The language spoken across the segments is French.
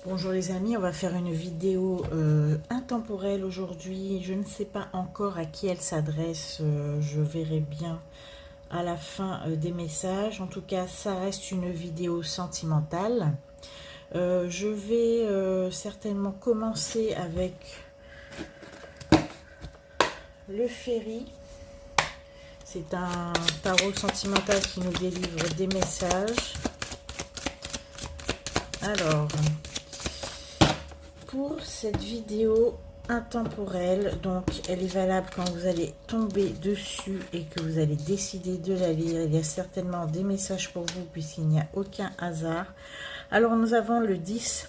Bonjour les amis, on va faire une vidéo intemporelle aujourd'hui. Je ne sais pas encore à qui elle s'adresse, je verrai bien à la fin des messages. En tout cas, ça reste une vidéo sentimentale. Je vais certainement commencer avec le Fairy. C'est un tarot sentimental qui nous délivre des messages. Alors, pour cette vidéo intemporelle, donc elle est valable quand vous allez tomber dessus et que vous allez décider de la lire. Il y a certainement des messages pour vous puisqu'il n'y a aucun hasard. Alors nous avons le 10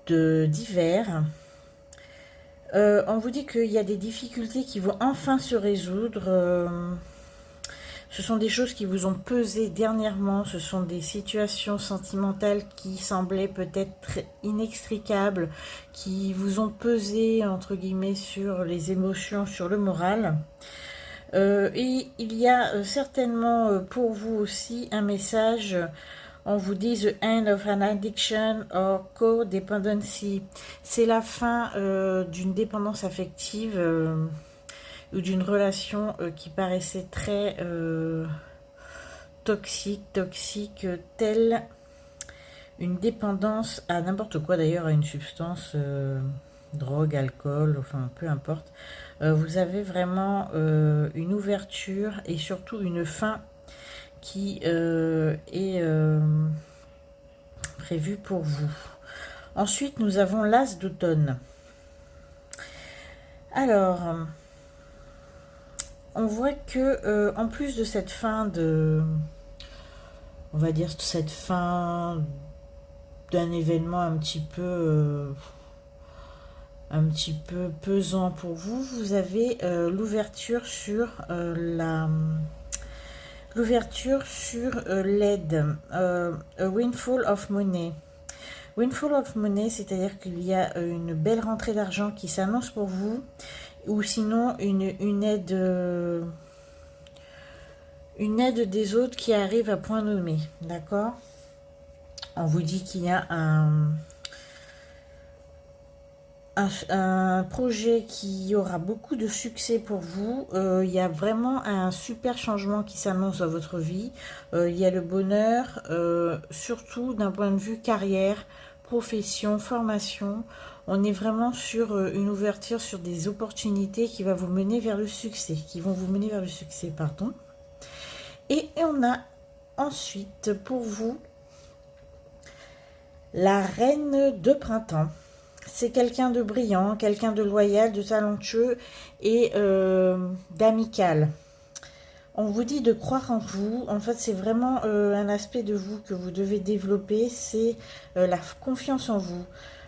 d'hiver. On vous dit qu'il y a des difficultés qui vont enfin se résoudre. Ce sont des choses qui vous ont pesé dernièrement, ce sont des situations sentimentales qui semblaient peut-être inextricables, qui vous ont pesé, entre guillemets, sur les émotions, sur le moral. Et il y a certainement pour vous aussi un message, on vous dit « The end of an addiction or codependency ». C'est la fin d'une dépendance affective ou d'une relation qui paraissait très toxique, telle une dépendance à n'importe quoi, d'ailleurs à une substance, drogue, alcool, enfin peu importe. Vous avez vraiment une ouverture et surtout une fin qui est prévue pour vous. Ensuite, nous avons l'As d'automne. Alors, on voit que en plus de cette fin de, on va dire cette fin d'un événement un petit peu pesant pour vous, vous avez l'ouverture sur l'aide, a windfall of money. Windfall of money, c'est-à-dire qu'il y a une belle rentrée d'argent qui s'annonce pour vous, ou sinon une aide des autres qui arrive à point nommé, d'accord? On vous dit qu'il y a un projet qui aura beaucoup de succès pour vous. Il y a vraiment un super changement qui s'annonce dans votre vie. Il y a le bonheur, surtout d'un point de vue carrière, profession, formation. On est vraiment sur une ouverture sur des opportunités qui va vous mener vers le succès, pardon. Et on a ensuite pour vous la reine de printemps. C'est quelqu'un de brillant, quelqu'un de loyal, de talentueux et d'amical. On vous dit de croire en vous. En fait, c'est vraiment un aspect de vous que vous devez développer, c'est la confiance en vous.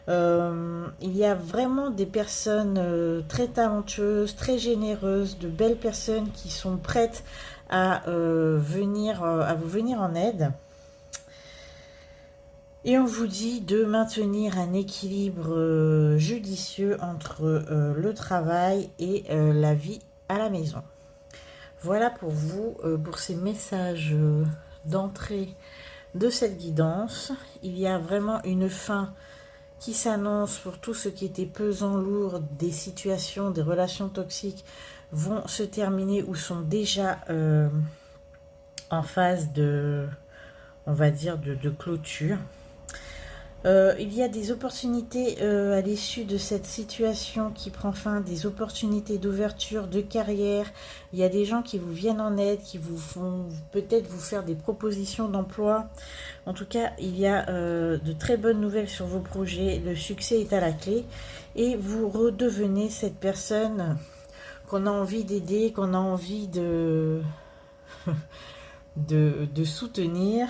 Il y a vraiment des personnes très talentueuses, très généreuses, de belles personnes qui sont prêtes à vous venir en aide. Et on vous dit de maintenir un équilibre judicieux entre le travail et la vie à la maison. Voilà pour vous, pour ces messages d'entrée de cette guidance. Il y a vraiment une fin qui s'annonce pour tout ce qui était pesant, lourd, des situations, des relations toxiques vont se terminer ou sont déjà en phase de, on va dire, de clôture. Il y a des opportunités à l'issue de cette situation qui prend fin, des opportunités d'ouverture, de carrière. Il y a des gens qui vous viennent en aide, qui vous font peut-être vous faire des propositions d'emploi. En tout cas, il y a de très bonnes nouvelles sur vos projets. Le succès est à la clé et vous redevenez cette personne qu'on a envie d'aider, qu'on a envie de soutenir.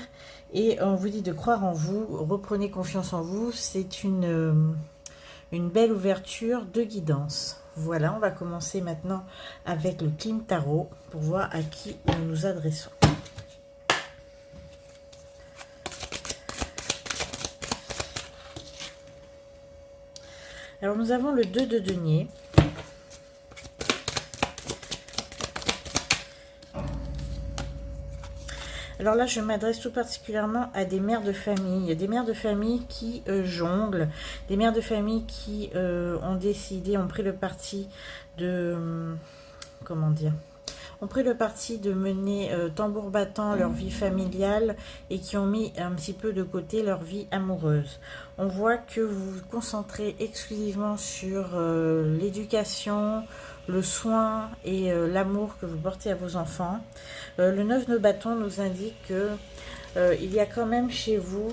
Et on vous dit de croire en vous, reprenez confiance en vous, c'est une belle ouverture de guidance. Voilà, on va commencer maintenant avec le Clim Tarot pour voir à qui nous nous adressons. Alors nous avons le 2 de denier. Alors là, je m'adresse tout particulièrement à des mères de famille. Il y a des mères de famille qui jonglent, des mères de famille qui ont décidé, ont pris le parti de... comment dire, ont pris le parti de mener tambour battant leur vie familiale et qui ont mis un petit peu de côté leur vie amoureuse. On voit que vous vous concentrez exclusivement sur l'éducation, le soin et l'amour que vous portez à vos enfants. Le 9 de bâton nous indique que il y a quand même chez vous,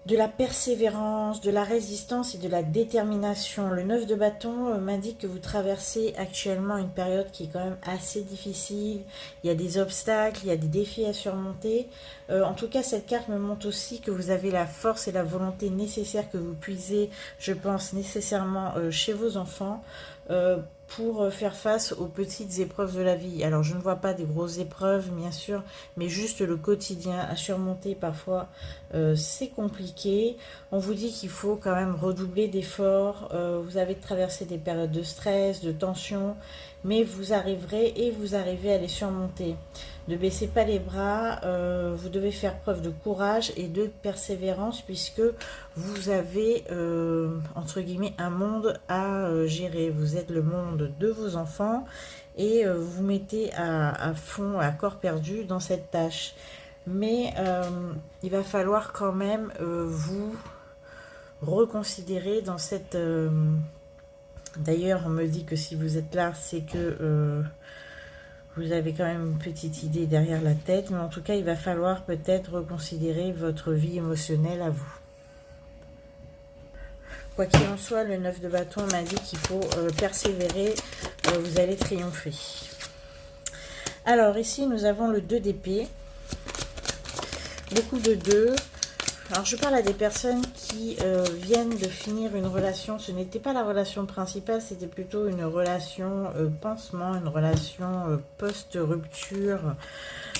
de la persévérance, de la résistance et de la détermination. Le 9 de bâton m'indique que vous traversez actuellement une période qui est quand même assez difficile. Il y a des obstacles, il y a des défis à surmonter. En tout cas, cette carte me montre aussi que vous avez la force et la volonté nécessaires que vous puisez, je pense, nécessairement chez vos enfants. Pour faire face aux petites épreuves de la vie. Alors, je ne vois pas des grosses épreuves, bien sûr, mais juste le quotidien à surmonter. Parfois, c'est compliqué. On vous dit qu'il faut quand même redoubler d'efforts. Vous avez traversé des périodes de stress, de tension, mais vous arriverez et vous arrivez à les surmonter. Ne baissez pas les bras, vous devez faire preuve de courage et de persévérance puisque vous avez, entre guillemets, un monde à gérer. Vous êtes le monde de vos enfants et vous mettez à fond, à corps perdu dans cette tâche. Mais il va falloir quand même vous reconsidérer dans cette... D'ailleurs, on me dit que si vous êtes là, c'est que... vous avez quand même une petite idée derrière la tête, mais en tout cas, il va falloir peut-être reconsidérer votre vie émotionnelle à vous. Quoi qu'il en soit, le 9 de bâton m'a dit qu'il faut persévérer, vous allez triompher. Alors ici, nous avons le 2 d'épée, beaucoup de 2. Alors je parle à des personnes qui viennent de finir une relation. Ce n'était pas la relation principale, c'était plutôt une relation pansement, une relation post-rupture.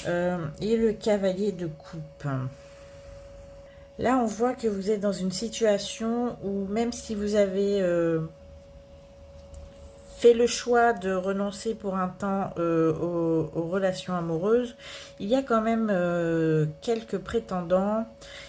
Et le cavalier de coupe. Là on voit que vous êtes dans une situation où même si vous avez fait le choix de renoncer pour un temps aux relations amoureuses, il y a quand même quelques prétendants.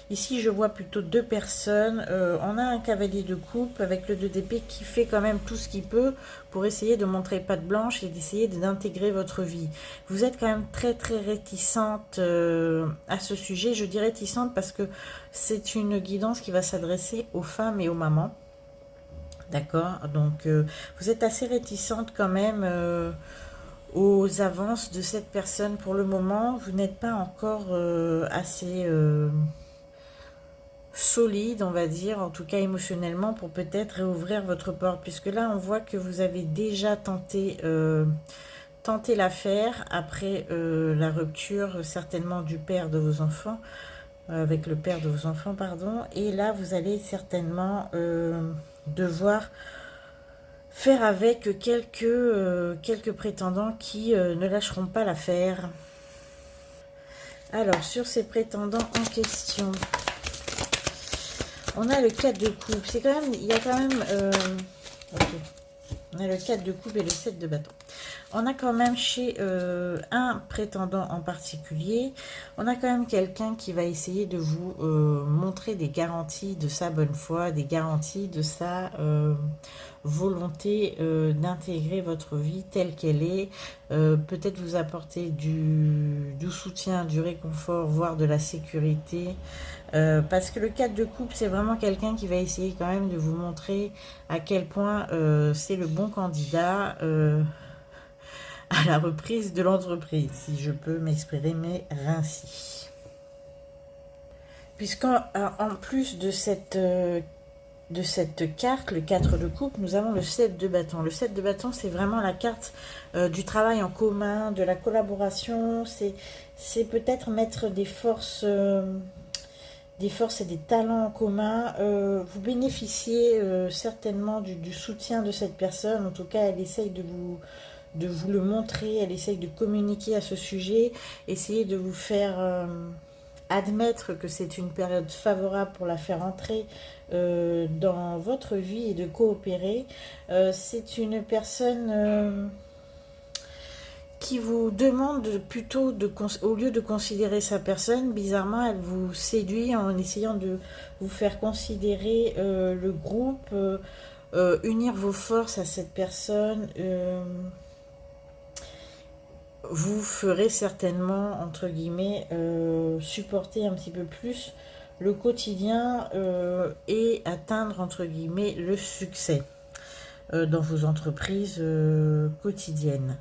Ici, je vois plutôt 2 personnes. On a un cavalier de coupe avec le 2 d'épée qui fait quand même tout ce qu'il peut pour essayer de montrer patte blanche et d'essayer d'intégrer votre vie. Vous êtes quand même très très réticente à ce sujet. Je dis réticente parce que c'est une guidance qui va s'adresser aux femmes et aux mamans. D'accord, donc vous êtes assez réticente quand même aux avances de cette personne pour le moment. Vous n'êtes pas encore assez solide, on va dire, en tout cas émotionnellement, pour peut-être réouvrir votre porte. Puisque là, on voit que vous avez déjà tenté l'affaire après la rupture certainement du père de vos enfants, avec le père de vos enfants, pardon. Et là, vous allez certainement... devoir faire avec quelques prétendants qui ne lâcheront pas l'affaire. Alors, sur ces prétendants en question, on a le 4 de coupe. C'est quand même, il y a quand même... ok. On a le 4 de coupe et le 7 de bâton. On a quand même chez un prétendant en particulier, on a quand même quelqu'un qui va essayer de vous montrer des garanties de sa bonne foi, des garanties de sa volonté d'intégrer votre vie telle qu'elle est, peut-être vous apporter du soutien, du réconfort, voire de la sécurité. Parce que le 4 de coupe, c'est vraiment quelqu'un qui va essayer quand même de vous montrer à quel point c'est le bon candidat à la reprise de l'entreprise, si je peux m'exprimer ainsi. Puisqu'en plus de cette carte, le 4 de coupe, nous avons le 7 de bâton. Le 7 de bâton, c'est vraiment la carte du travail en commun, de la collaboration. C'est peut-être mettre des forces et des talents en commun. Vous bénéficiez certainement du soutien de cette personne. En tout cas, elle essaye de vous le montrer, elle essaye de communiquer à ce sujet, essayer de vous faire admettre que c'est une période favorable pour la faire entrer dans votre vie et de coopérer. C'est une personne qui vous demande plutôt, au lieu de considérer sa personne, bizarrement, elle vous séduit en essayant de vous faire considérer le groupe, unir vos forces à cette personne. Vous ferez certainement, entre guillemets, supporter un petit peu plus le quotidien et atteindre, entre guillemets, le succès dans vos entreprises quotidiennes.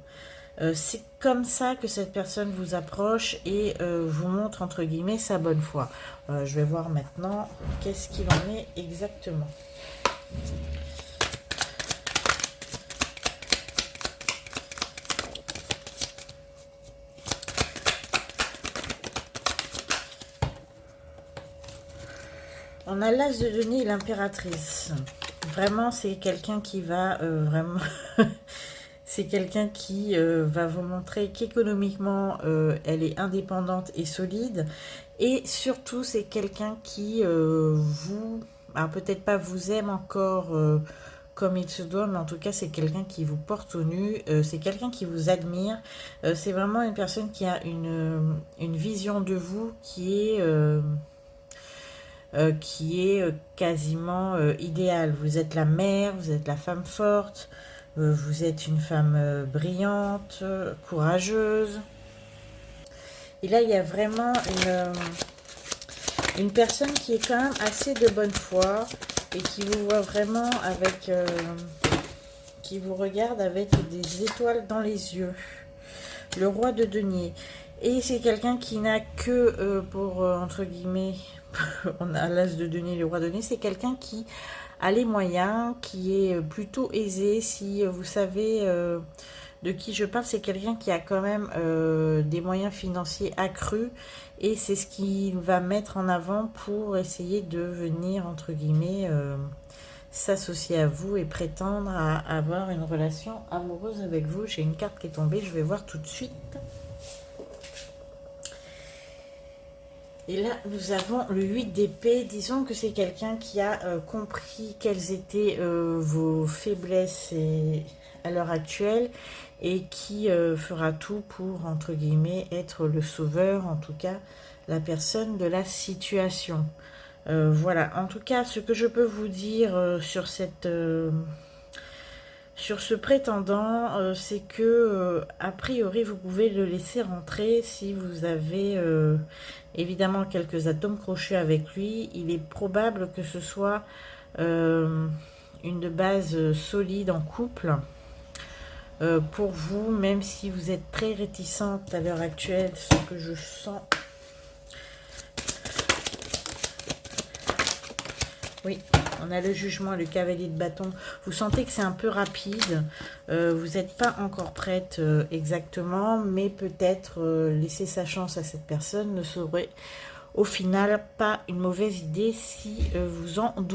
C'est comme ça que cette personne vous approche et vous montre, entre guillemets, sa bonne foi. Je vais voir maintenant qu'est-ce qu'il en est exactement. On a l'as de denier et l'impératrice. Vraiment, c'est quelqu'un qui va vraiment... c'est quelqu'un qui va vous montrer qu'économiquement, elle est indépendante et solide. Et surtout, c'est quelqu'un qui vous... Alors, peut-être pas vous aime encore comme il se doit, mais en tout cas, c'est quelqu'un qui vous porte au nu. C'est quelqu'un qui vous admire. C'est vraiment une personne qui a une vision de vous qui est quasiment idéale. Vous êtes la mère, vous êtes la femme forte, vous êtes une femme brillante, courageuse. Et là, il y a vraiment une personne qui est quand même assez de bonne foi et qui vous voit vraiment avec... qui vous regarde avec des étoiles dans les yeux. Le roi de denier. Et c'est quelqu'un qui n'a que, pour, entre guillemets, on a l'as de denier, le roi de denier, c'est quelqu'un qui a les moyens, qui est plutôt aisé. Si vous savez de qui je parle, c'est quelqu'un qui a quand même des moyens financiers accrus. Et c'est ce qu'il va mettre en avant pour essayer de venir, entre guillemets, s'associer à vous et prétendre à avoir une relation amoureuse avec vous. J'ai une carte qui est tombée, je vais voir tout de suite. Et là, nous avons le 8 d'épée. Disons que c'est quelqu'un qui a compris quelles étaient vos faiblesses à l'heure actuelle et qui fera tout pour, entre guillemets, être le sauveur, en tout cas, la personne de la situation. Voilà, en tout cas, ce que je peux vous dire sur ce prétendant, c'est que, a priori, vous pouvez le laisser rentrer si vous avez évidemment quelques atomes crochus avec lui. Il est probable que ce soit une base solide en couple pour vous, même si vous êtes très réticente à l'heure actuelle, ce que je sens. Oui, on a le jugement, le cavalier de bâton. Vous sentez que c'est un peu rapide. Vous n'êtes pas encore prête exactement, mais peut-être laisser sa chance à cette personne ne serait au final pas une mauvaise idée si vous en doutez.